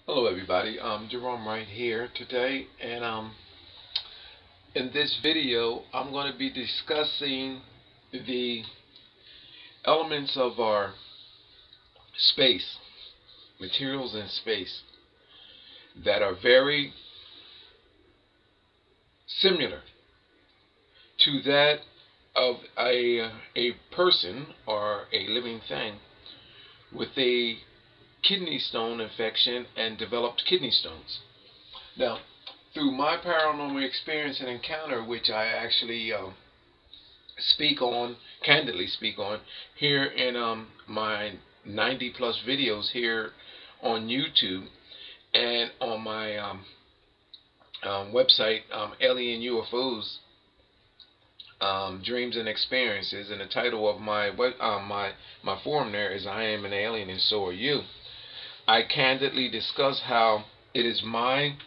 Hello everybody, Gerone Wright here today, and in this video I'm going to be discussing the elements of our space, materials in space, that are very similar to that of a person or a living thing with a kidney stone infection and developed kidney stones. Now, through my paranormal experience and encounter, which I actually candidly speak on here in my 90 plus videos here on YouTube and on my website, Alien UFOs, Dreams and Experiences, and the title of my forum there is "I Am an Alien and So Are You." I candidly discuss how it is my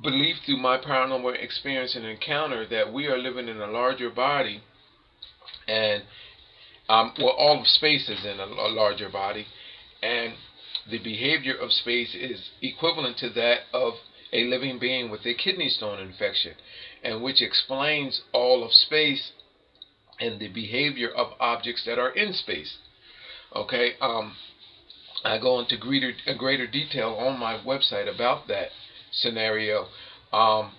belief through my paranormal experience and encounter that we are living in a larger body, and all of space is in a larger body, and the behavior of space is equivalent to that of a living being with a kidney stone infection, and which explains all of space and the behavior of objects that are in space. Okay, I go into greater detail on my website about that scenario. Um,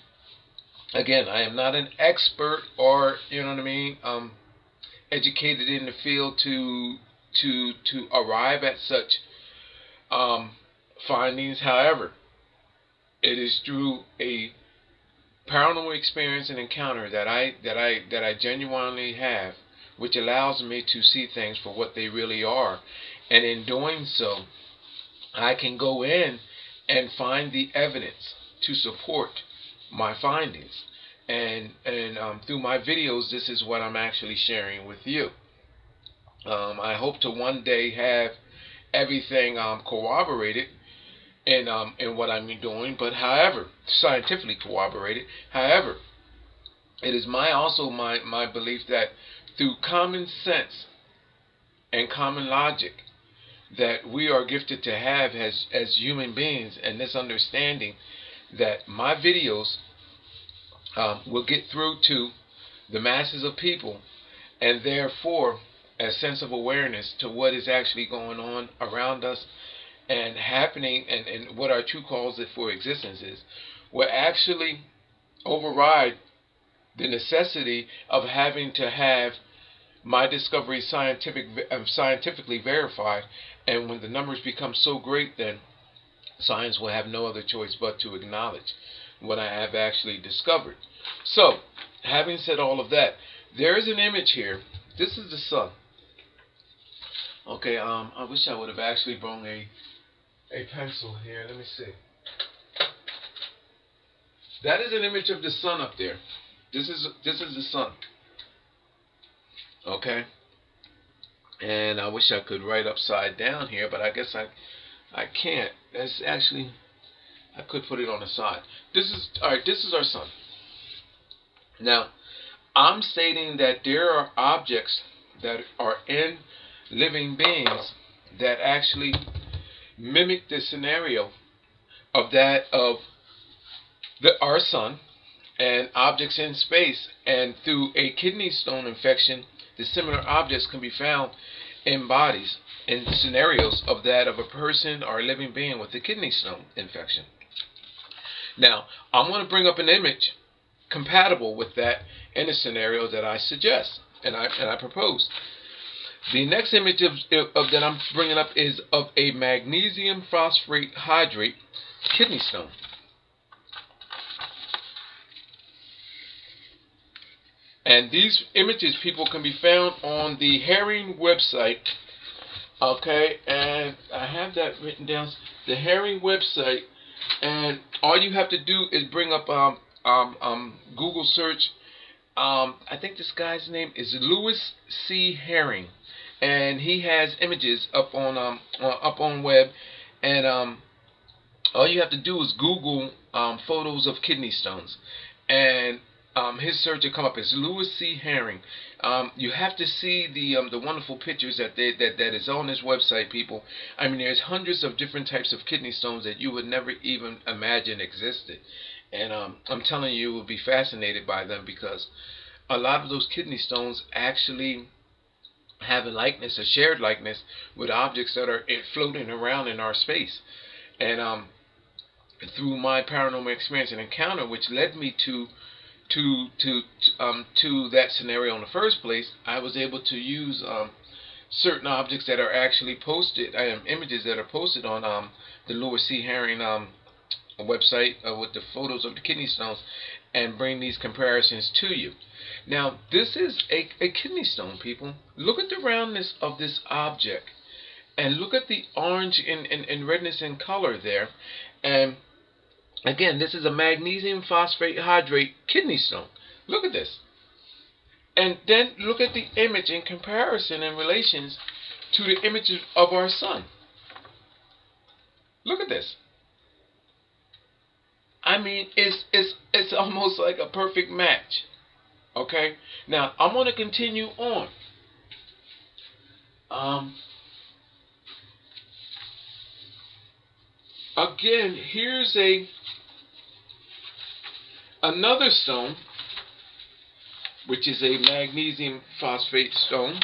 Again, I am not an expert or, you know what I mean, educated in the field to arrive at such findings. However, it is through a paranormal experience and encounter that I genuinely have, which allows me to see things for what they really are. And in doing so, I can go in and find the evidence to support my findings. And through my videos, this is what I'm actually sharing with you. I hope to one day have everything corroborated in what I'm doing, but however, scientifically corroborated. However, it is also my belief that through common sense and common logic that we are gifted to have as human beings, and this understanding that my videos will get through to the masses of people, and therefore a sense of awareness to what is actually going on around us and happening, and what our true cause for existence is, will actually override the necessity of having to have my discovery scientifically verified. And when the numbers become so great, then science will have no other choice but to acknowledge what I have actually discovered. So, having said all of that, there is an image here. This is the sun. Okay, I wish I would have actually brought a pencil here. Let me see. That is an image of the sun up there. This is the sun. Okay, and I wish I could write upside down here, but I guess I can't. That's actually, I could put it on the side. This is alright. This is our sun. Now, I'm stating that there are objects that are in living beings that actually mimic the scenario of that of our sun and objects in space, and through a kidney stone infection, the similar objects can be found in bodies in scenarios of that of a person or a living being with a kidney stone infection. Now, I'm going to bring up an image compatible with that in a scenario that I suggest and I propose. The next image that I'm bringing up is of a magnesium phosphate hydrate kidney stone. And these images, people, can be found on the Herring website. Okay, and I have that written down. The Herring website, and all you have to do is bring up Google search. I think this guy's name is Louis C. Herring, and he has images up on web, and all you have to do is Google photos of kidney stones, and his search will come up as Louis C. Herring. You have to see the wonderful pictures that is on this website, people. I mean, there's hundreds of different types of kidney stones that you would never even imagine existed, and I'm telling you, you will be fascinated by them, because a lot of those kidney stones actually have a likeness, a shared likeness, with objects that are floating around in our space. And through my paranormal experience and encounter, which led me to that scenario in the first place, I was able to use certain objects that are actually posted, images that are posted on the Louis C. Herring website with the photos of the kidney stones, and bring these comparisons to you. Now, this is a kidney stone, people. Look at the roundness of this object, and look at the orange and redness in color there. And again, this is a magnesium phosphate hydrate kidney stone. Look at this. And then look at the image in comparison in relations to the images of our sun. Look at this. I mean, it's almost like a perfect match. Okay? Now, I'm going to continue on. Again, here's another stone, which is a magnesium phosphate stone.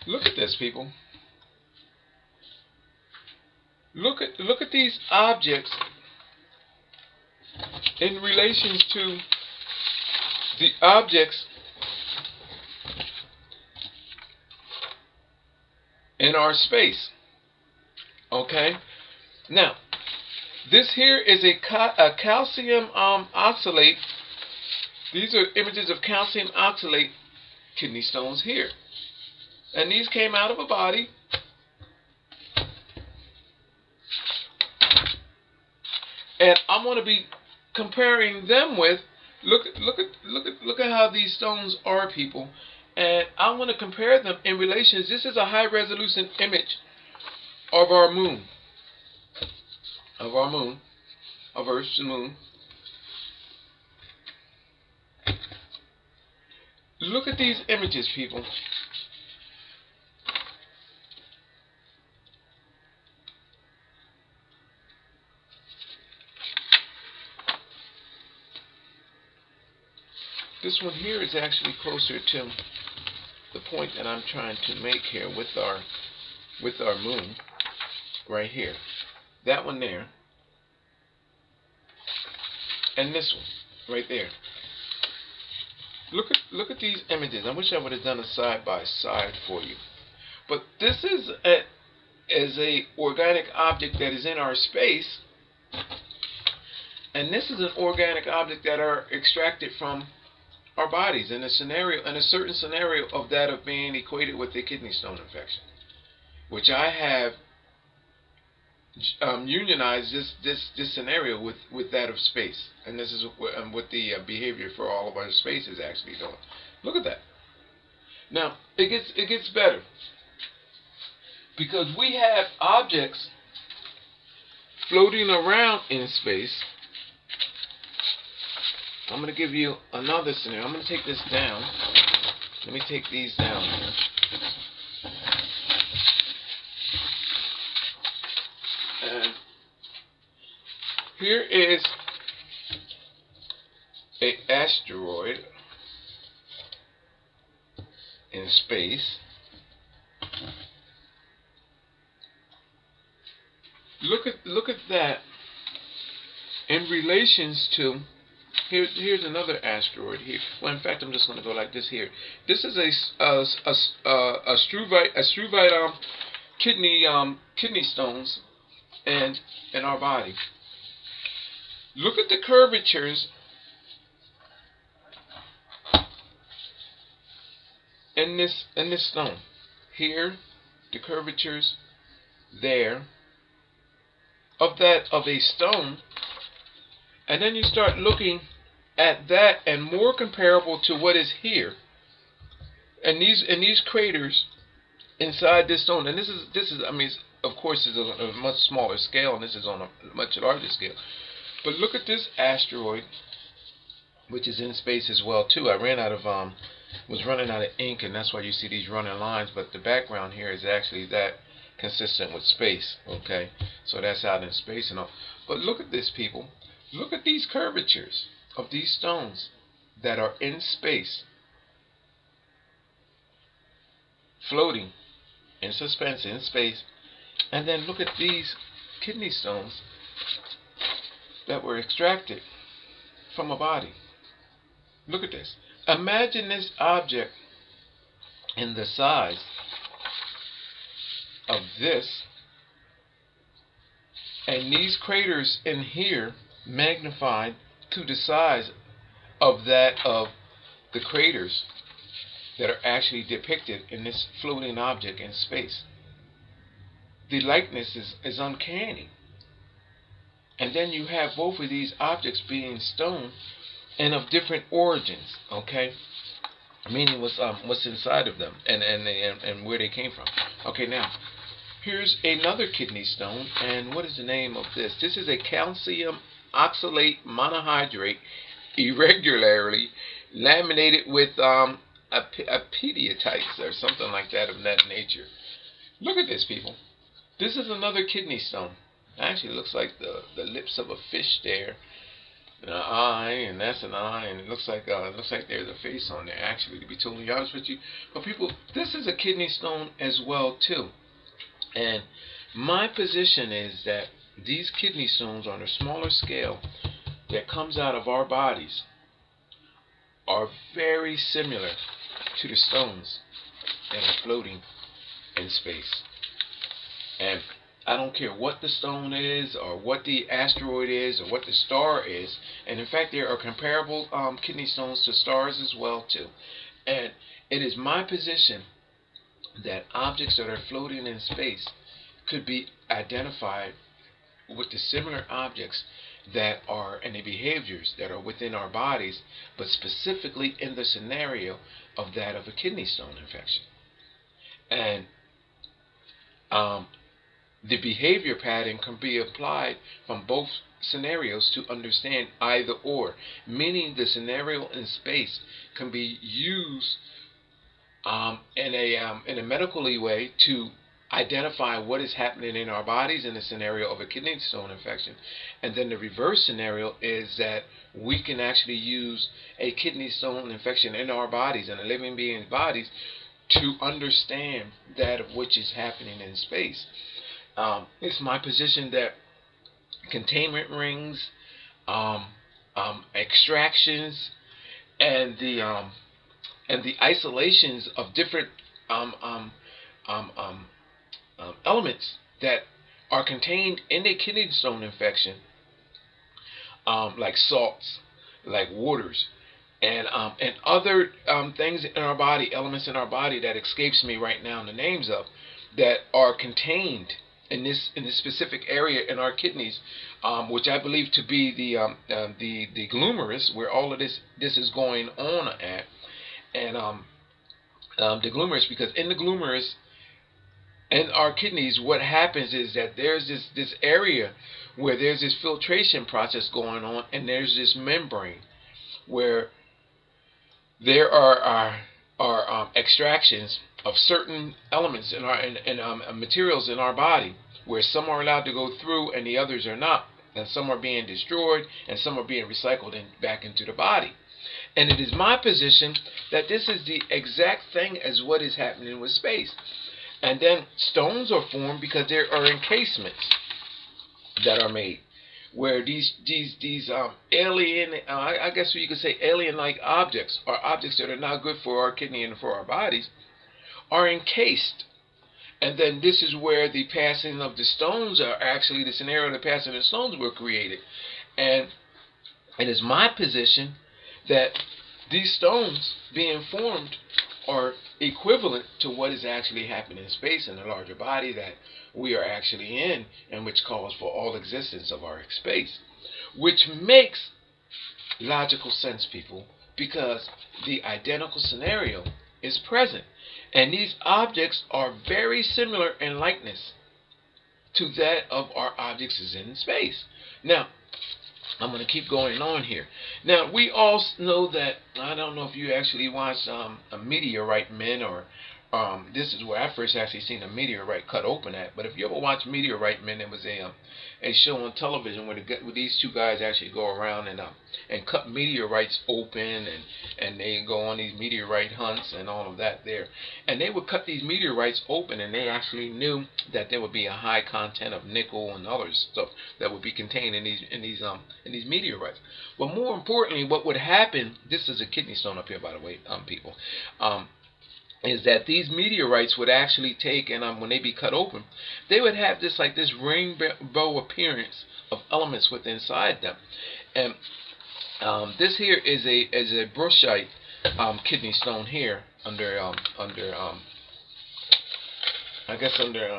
Look at this, people. Look at these objects in relation to the objects in our space. Okay? Now, this here is a calcium oxalate. These are images of calcium oxalate kidney stones here. And these came out of a body. And I'm going to be comparing them with, look at how these stones are, people. And I'm going to compare them in relations. This is a high resolution image of our moon. Of Earth's moon. Look at these images, people. This one here is actually closer to the point that I'm trying to make here with our moon, right here. That one there, and this one right there. Look at these images. I wish I would have done a side by side for you. But this is a organic object that is in our space, and this is an organic object that are extracted from our bodies in a certain scenario of that of being equated with a kidney stone infection, which I have unionized this scenario with that of space, and this is what the behavior for all of our space is actually doing. Look at that. Now it gets better, because we have objects floating around in space. I'm going to give you another scenario. I'm going to take this down. Let me take these down here. And here is an asteroid in space. Look at that in relations to. Here's another asteroid here. Well, in fact, I'm just going to go like this here. This is a struvite kidney stones in our body. Look at the curvatures in this stone. Here, the curvatures there of a stone, and then you start looking at that, and more comparable to what is here, and these craters inside this stone. And this is I mean, it's of course, is on a much smaller scale, and this is on a much larger scale. But look at this asteroid, which is in space as well too. I was running out of ink, and that's why you see these running lines. But the background here is actually that consistent with space. Okay, so that's out in space and all. But look at this, people. Look at these curvatures of these stones that are in space, floating in suspense in space. And then look at these kidney stones that were extracted from a body. Look at this. Imagine this object in the size of this, and these craters in here magnified to the size of that of the craters that are actually depicted in this floating object in space. The likeness is uncanny. And then you have both of these objects being stone and of different origins, okay? Meaning what's inside of them and where they came from. Okay, now here's another kidney stone, and what is the name of this? This is a calcium oxalate monohydrate, irregularly laminated with apatitites or something like that of that nature. Look at this, people. This is another kidney stone. Actually, it looks like the lips of a fish there, and an eye, and that's an eye, and it looks like there's a face on there. Actually, to be totally honest with you, but people, this is a kidney stone as well too. And my position is that these kidney stones on a smaller scale that comes out of our bodies are very similar to the stones that are floating in space. And I don't care what the stone is, or what the asteroid is, or what the star is. And in fact, there are comparable kidney stones to stars as well too. And it is my position that objects that are floating in space could be identified with the similar objects that are, and the behaviors that are within our bodies, but specifically in the scenario of that of a kidney stone infection. And the behavior pattern can be applied from both scenarios to understand either or, meaning the scenario in space can be used in a medically way to identify what is happening in our bodies in the scenario of a kidney stone infection. And then the reverse scenario is that we can actually use a kidney stone infection in our bodies, in a living being's bodies, to understand that of which is happening in space. It's my position that containment rings, extractions, and the isolations of different elements that are contained in a kidney stone infection, like salts, like waters, and other things in our body, elements in our body that escapes me right now the names of, that are contained in this specific area in our kidneys, which I believe to be the Glumerous, where all of this is going on at, and the Glumerous, because in the Glumerous, in our kidneys, what happens is that there's this area where there's this filtration process going on, and there's this membrane where there are extractions of certain elements in our and materials in our body, where some are allowed to go through and the others are not, and some are being destroyed and some are being recycled back into the body. And it is my position that this is the exact thing as what is happening with space. And then stones are formed because there are encasements that are made, where these alien, I guess you could say alien-like objects, or objects that are not good for our kidney and for our bodies, are encased. And then this is where the passing of the stones are actually, the scenario of the passing of the stones were created. And it is my position that these stones being formed are equivalent to what is actually happening in space, in the larger body that we are actually in, and which calls for all existence of our space. Which makes logical sense, people, because the identical scenario is present. And these objects are very similar in likeness to that of our objects is in space. Now, I'm going to keep going on here. Now, we all know that, I don't know if you actually watched a Meteorite Men, or this is where I first actually seen a meteorite cut open at. But if you ever watch Meteorite Men, it was a show on television where these two guys actually go around and cut meteorites open, and they go on these meteorite hunts and all of that there. And they would cut these meteorites open, and they actually knew that there would be a high content of nickel and other stuff that would be contained in these meteorites. But more importantly, what would happen, this is a kidney stone up here, by the way, people, is that these meteorites would actually take, and when they be cut open, they would have this rainbow appearance of elements within inside them. And this here is a brushite kidney stone here under a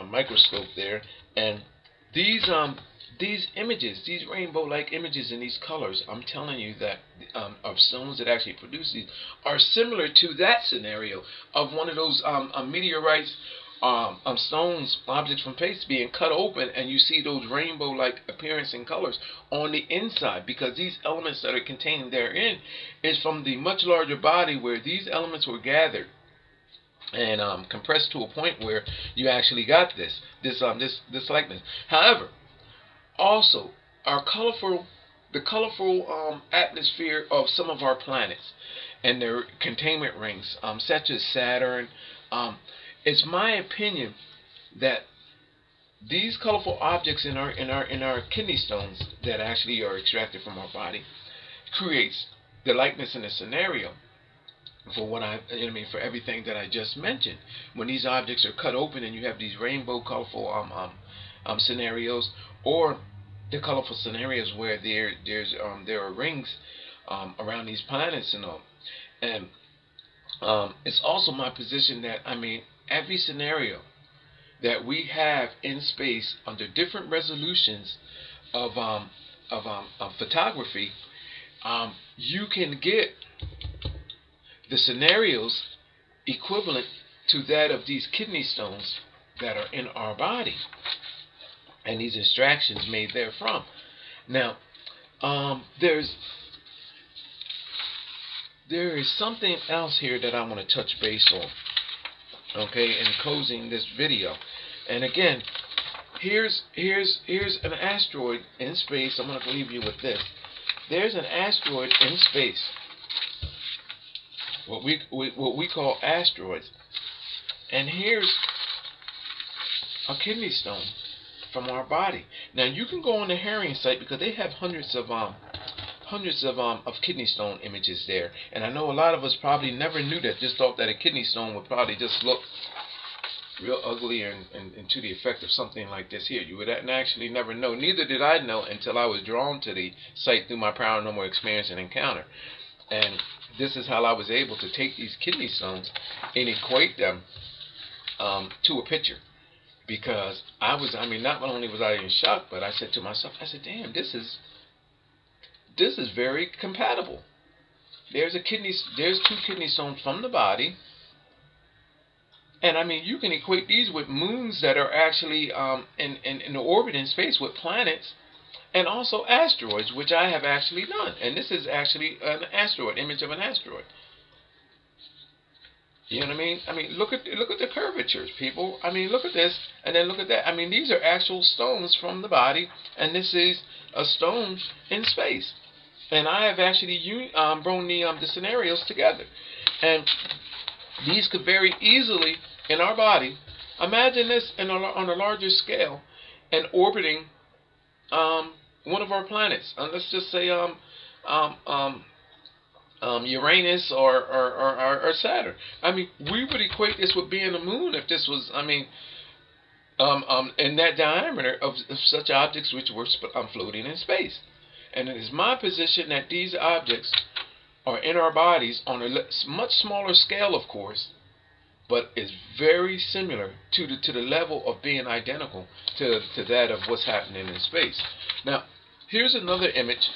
microscope there. And these images, these rainbow-like images in these colors, I'm telling you that of stones that actually produce these are similar to that scenario of one of those meteorites, stones, objects from space being cut open, and you see those rainbow-like appearance and colors on the inside, because these elements that are contained therein is from the much larger body where these elements were gathered and compressed to a point where you actually got this likeness. However, also, the colorful atmosphere of some of our planets and their containment rings, such as Saturn, it's my opinion that these colorful objects in our kidney stones that actually are extracted from our body creates the likeness in the scenario for for everything that I just mentioned. When these objects are cut open and you have these rainbow colorful scenarios, or the colorful scenarios where there are rings around these planets and all. And it's also my position that, every scenario that we have in space under different resolutions of photography, you can get the scenarios equivalent to that of these kidney stones that are in our body, and these extractions made therefrom. Now, there is something else here that I want to touch base on, okay, in closing this video. And again, here's an asteroid in space. I'm going to leave you with this. There's an asteroid in space, what we call asteroids, and here's a kidney stone from our body. Now you can go on the Herring site, because they have hundreds of kidney stone images there, and I know a lot of us probably never knew that. Just thought that a kidney stone would probably just look real ugly and to the effect of something like this here. You would actually never know. Neither did I know until I was drawn to the site through my paranormal experience and encounter. And this is how I was able to take these kidney stones and equate them to a picture. Because not only was I in shock, but I said to myself, damn, this is very compatible. There's two kidney stones from the body, and you can equate these with moons that are actually in the orbit in space with planets, and also asteroids, which I have actually done. And this is actually an asteroid, image of an asteroid. You know what I mean? Look at the curvatures, people. Look at this, and then look at that. These are actual stones from the body, and this is a stone in space. And I have actually brought the scenarios together. And these could very easily, in our body, imagine this on a larger scale, and orbiting one of our planets. Let's just say Uranus or Saturn. We would equate this with being a moon if this was, in that diameter of such objects which were floating in space. And it is my position that these objects are in our bodies on a much smaller scale, of course, but is very similar to the level of being identical to that of what's happening in space. Now, here's another image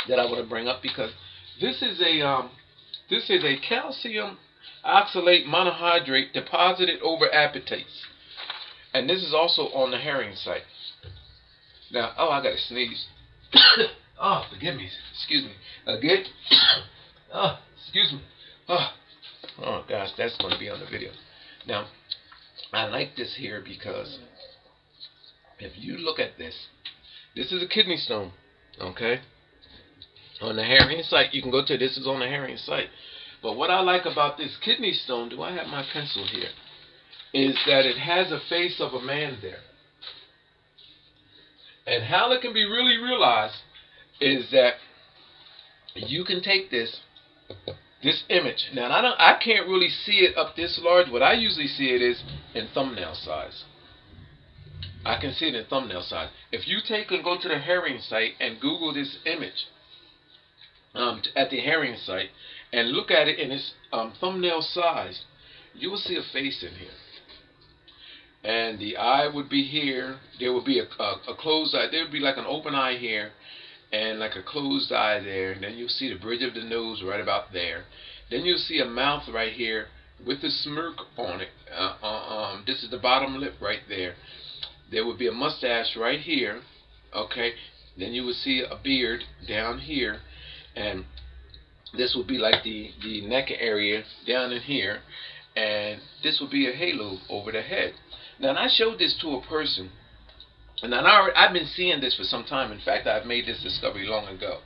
that I want to bring up, because this is a calcium oxalate monohydrate deposited over apatites. And this is also on the herring site. Now, oh, I gotta sneeze. Oh, forgive me. Excuse me. Again. Oh, excuse me. Oh gosh, that's going to be on the video. Now, I like this here because if you look at this, this is a kidney stone, okay? On the herring site, you can go to this is on the herring site. But what I like about this kidney stone, do I have my pencil here, is that it has a face of a man there. And how it can be really realized is that you can take this image. Now I can't really see it up this large. What I usually see it is in thumbnail size. I can see it in thumbnail size. If you take and go to the herring site and Google this image at the herring site and look at it in its thumbnail size, you will see a face in here. And the eye would be here. There would be a closed eye. There would be like an open eye here and like a closed eye there. And then you'll see the bridge of the nose right about there. Then you'll see a mouth right here with a smirk on it. This is the bottom lip right there. There would be a mustache right here. Okay. Then you would see a beard down here. And this would be like the neck area down in here. And this would be a halo over the head. Now, and I showed this to a person, and I've been seeing this for some time. In fact, I've made this discovery long ago.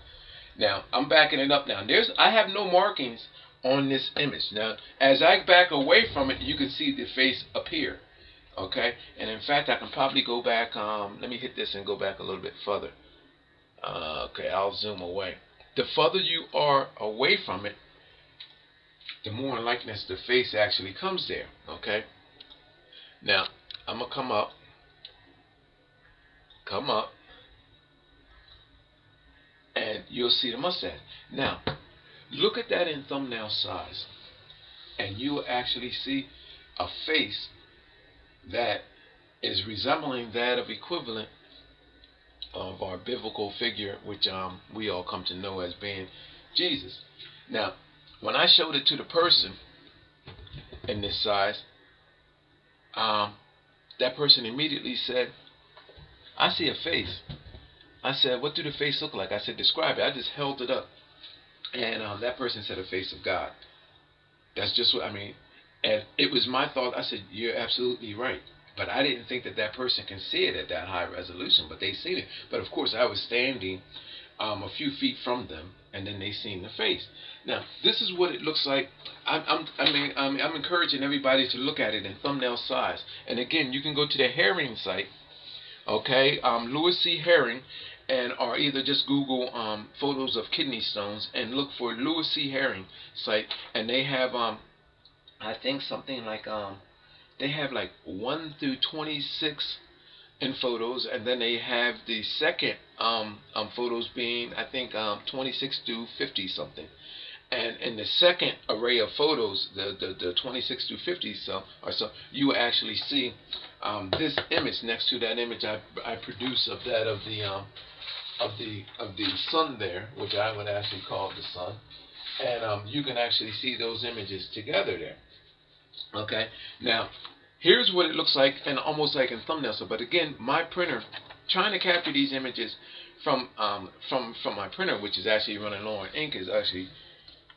Now, I'm backing it up now. I have no markings on this image. Now, as I back away from it, you can see the face appear. Okay? And in fact, I can probably go back. Let me hit this and go back a little bit further. Okay, I'll zoom away. The further you are away from it, the more in likeness the face actually comes there. Okay? Now, I'm going to come up, and you'll see the mustache. Now, look at that in thumbnail size, and you will actually see a face that is resembling that of equivalent of our biblical figure, which we all come to know as being Jesus. Now, when I showed it to the person in this size, that person immediately said, I see a face. I said, what do the face look like? I said, describe it. I just held it up. And that person said, a face of God. That's just what I mean. And it was my thought. I said, you're absolutely right. But I didn't think that that person can see it at that high resolution. But they seen it. But of course, I was standing a few feet from them, and then they seen the face. Now, this is what it looks like. I'm encouraging everybody to look at it in thumbnail size. And again, you can go to the herring site, okay, Louis C. Herring, or either just Google photos of kidney stones and look for Louis C. Herring site, and they have I think something like they have like 1 through 26 in photos, and then they have the second photos being I think 26 to 50 something. And in the second array of photos, the 26 to 50 so you will actually see this image next to that image I produce of that of the sun there, which I would actually call the sun, and you can actually see those images together there. Okay, now here's what it looks like, and almost like in thumbnail. So, but again, my printer trying to capture these images from my printer, which is actually running low on ink, is actually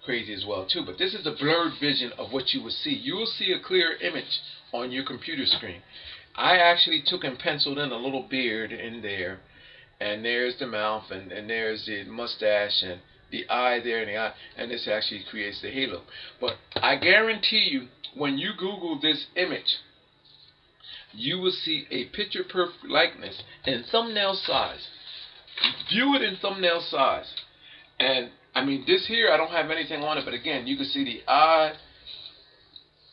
crazy as well too. But this is a blurred vision of what you will see. You will see a clear image on your computer screen. I actually took and penciled in a little beard in there, and there's the mouth, and there's the mustache, and the eye there, and the eye, and this actually creates the halo. But I guarantee you, when you Google this image, you will see a picture perfect likeness in thumbnail size. View it in thumbnail size. And I mean, this here, I don't have anything on it, but again, you can see the eye,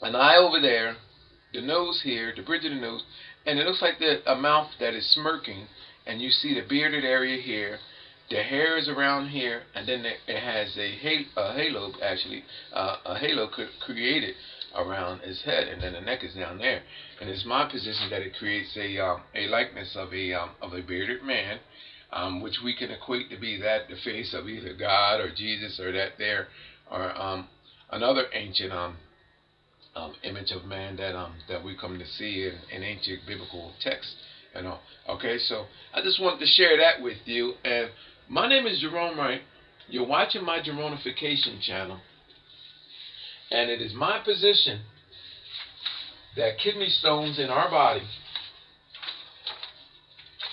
an eye over there, the nose here, the bridge of the nose, and it looks like a mouth that is smirking, and you see the bearded area here, the hair is around here, and then it has a halo, actually, a halo created around his head, and then the neck is down there. And it's my position that it creates a likeness of a bearded man, which we can equate to be the face of either God or Jesus, or that there, or another ancient image of man that we come to see in ancient biblical texts and all. Okay, so I just wanted to share that with you. And my name is Gerone Wright. You're watching my Geronification channel, and it is my position that kidney stones in our body,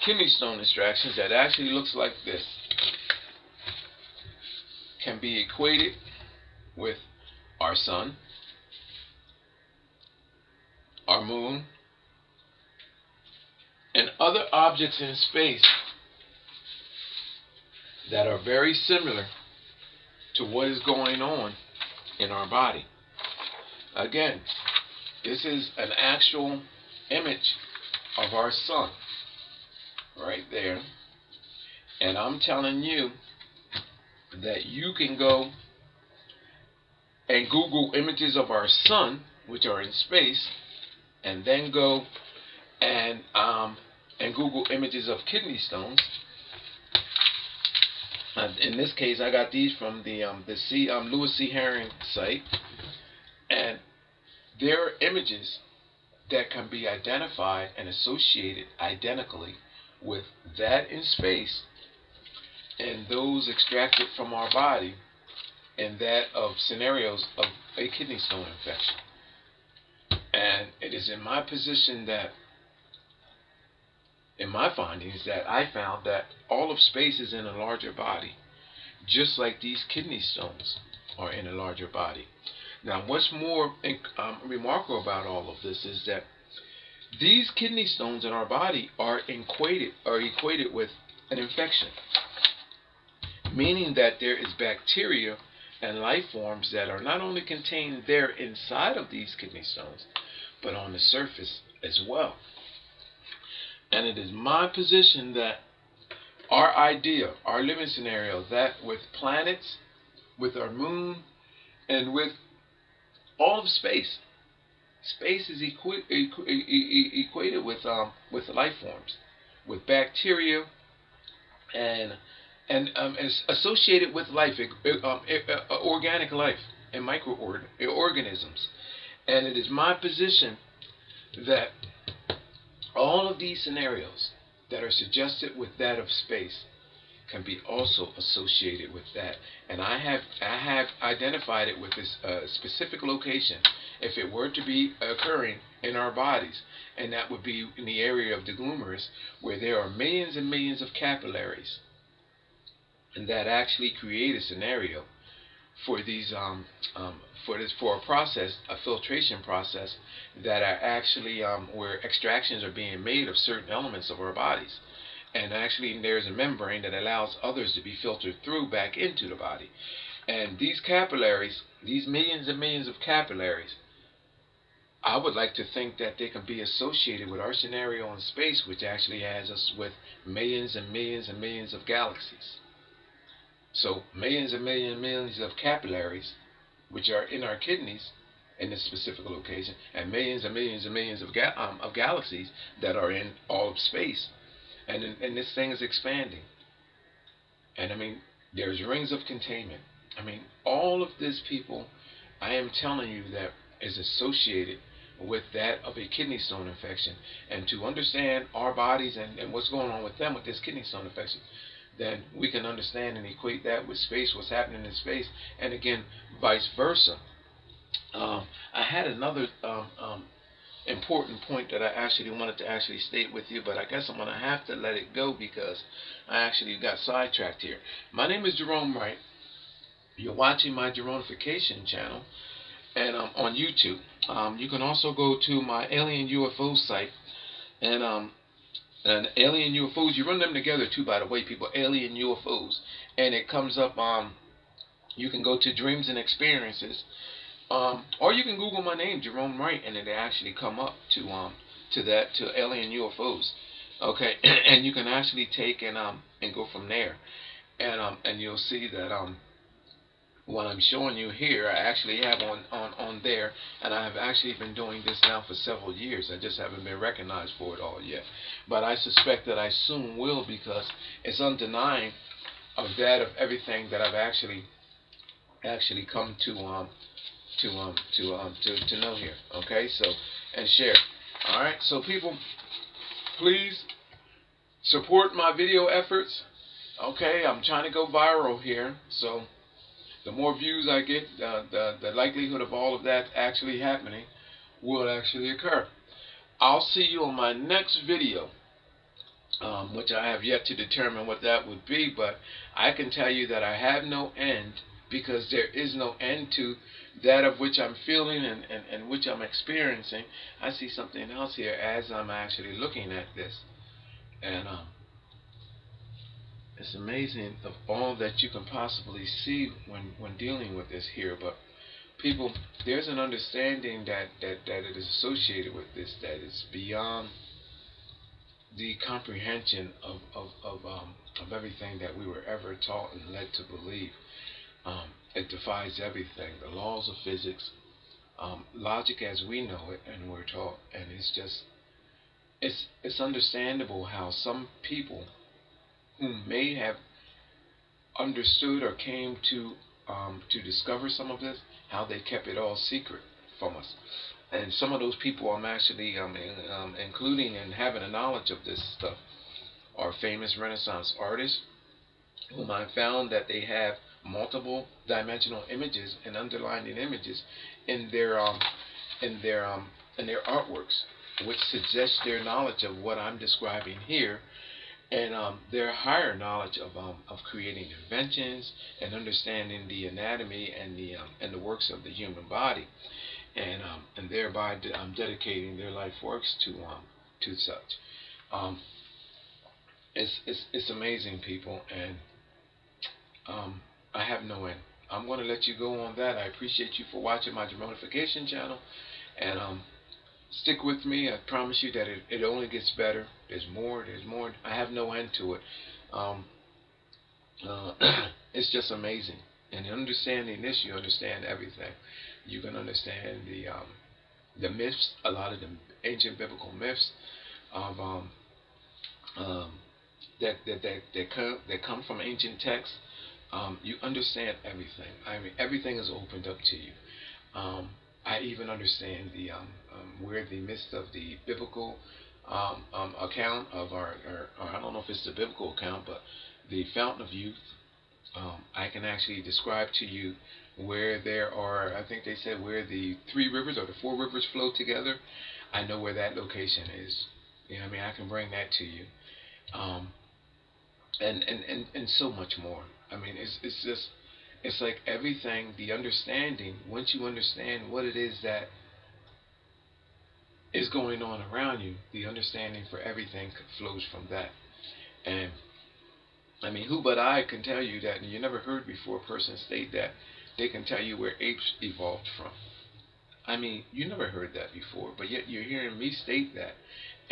kidney stone extractions that actually looks like this, can be equated with our sun, our moon, and other objects in space that are very similar to what is going on in our body. Again, this is an actual image of our sun right there. And I'm telling you that you can go and Google images of our sun, which are in space, and then go and Google images of kidney stones. In this case, I got these from the Louis C. Herring site, and there are images that can be identified and associated identically with that in space and those extracted from our body and that of scenarios of a kidney stone infection. And it is in my position that, in my findings, that I found that all of space is in a larger body, just like these kidney stones are in a larger body. Now, what's more remarkable about all of this is that these kidney stones in our body are equated with an infection, meaning that there is bacteria and life forms that are not only contained there inside of these kidney stones, but on the surface as well. And it is my position that our idea, our living scenario, that with planets, with our moon, and with all of space, space is equated with life forms, with bacteria, and is associated with life, organic life, and microorganisms. And it is my position that all of these scenarios that are suggested with that of space can be also associated with that. And I have identified it with this specific location, if it were to be occurring in our bodies, and that would be in the area of the Glumerous, where there are millions and millions of capillaries, and that actually create a scenario for these for a process, a filtration process, that are actually where extractions are being made of certain elements of our bodies. And actually there's a membrane that allows others to be filtered through back into the body. And these capillaries, these millions and millions of capillaries, I would like to think that they can be associated with our scenario in space, which actually has us with millions and millions and millions of galaxies. So millions and millions of capillaries, which are in our kidneys in this specific location, and millions and millions and millions of galaxies that are in all of space. And this thing is expanding. And I mean, there's rings of containment. I mean, all of this, people, I am telling you, that is associated with that of a kidney stone infection. And to understand our bodies and what's going on with them with this kidney stone infection, then we can understand and equate that with space, what's happening in space, and again, vice versa. I had another important point that I actually wanted to state with you, but I guess I'm going to have to let it go because I actually got sidetracked here. My name is Gerone Wright. You're watching my Geronification channel, and on YouTube. You can also go to my alien UFO site, and alien UFOs, you run them together too, by the way, people, alien UFOs, and it comes up, you can go to Dreams and Experiences, or you can Google my name, Gerone Wright, and it'll actually come up to alien UFOs, okay, and you can actually take and go from there, and you'll see that, what I'm showing you here, I actually have on there, and I have actually been doing this now for several years. I just haven't been recognized for it all yet. But I suspect that I soon will, because it's undenying of that of everything that I've actually come to know here. Okay, so, and share. All right, so people, please support my video efforts. Okay, I'm trying to go viral here, so the more views I get, the likelihood of all of that actually happening will actually occur. I'll see you on my next video, which I have yet to determine what that would be, but I can tell you that I have no end, because there is no end to that of which I'm feeling and which I'm experiencing. I see something else here as I'm actually looking at this, and it's amazing of all that you can possibly see when dealing with this here. But people, there's an understanding that it is associated with this that is beyond the comprehension of everything that we were ever taught and led to believe. It defies everything, the laws of physics, logic as we know it and we're taught, and it's just, it's understandable how some people who may have understood or came to discover some of this, how they kept it all secret from us. And some of those people I'm actually including and having a knowledge of this stuff are famous Renaissance artists, whom I found that they have multiple dimensional images and underlining images in their artworks, which suggests their knowledge of what I'm describing here, and their higher knowledge of creating inventions and understanding the anatomy and the works of the human body, and thereby dedicating their life works to such. It's amazing, people, and I have no end. I'm going to let you go on that. I appreciate you for watching my Geronification channel, and stick with me. I promise you that it only gets better. There's more. I have no end to it. It's just amazing. And in understanding this, you understand everything. You can understand the myths, a lot of the ancient biblical myths of that come from ancient texts. You understand everything. I mean, everything is opened up to you. I even understand the where the midst of the biblical account of or I don't know if it's the biblical account, but the fountain of youth. I can actually describe to you where there are, I think they said where the 3 rivers or the 4 rivers flow together. I know where that location is. You know what I mean? I can bring that to you. And so much more. I mean, it's just, it's like everything, the understanding, once you understand what it is that is going on around you, the understanding for everything flows from that. And I mean, who but I can tell you that? And you never heard before a person state that they can tell you where apes evolved from. I mean, you never heard that before, but yet you're hearing me state that.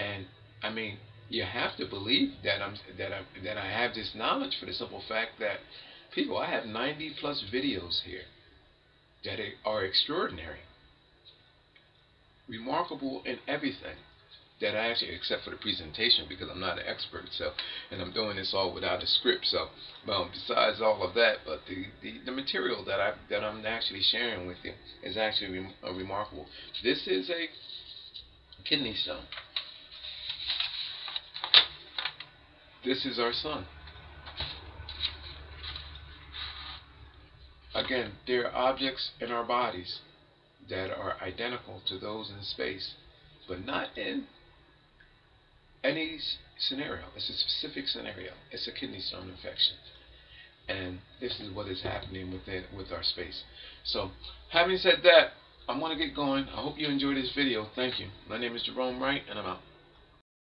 And I mean, you have to believe that I have this knowledge for the simple fact that, people, I have 90+ videos here that are extraordinary, remarkable in everything that I actually, except for the presentation, because I'm not an expert, so, and I'm doing this all without a script. So, well, besides all of that, but the material that I'm actually sharing with you is actually remarkable. This is a kidney stone. This is our sun. Again, there are objects in our bodies that are identical to those in space, but not in any scenario. It's a specific scenario. It's a kidney stone infection. And this is what is happening with our space. So, having said that, I'm going to get going. I hope you enjoyed this video. Thank you. My name is Gerone Wright, and I'm out.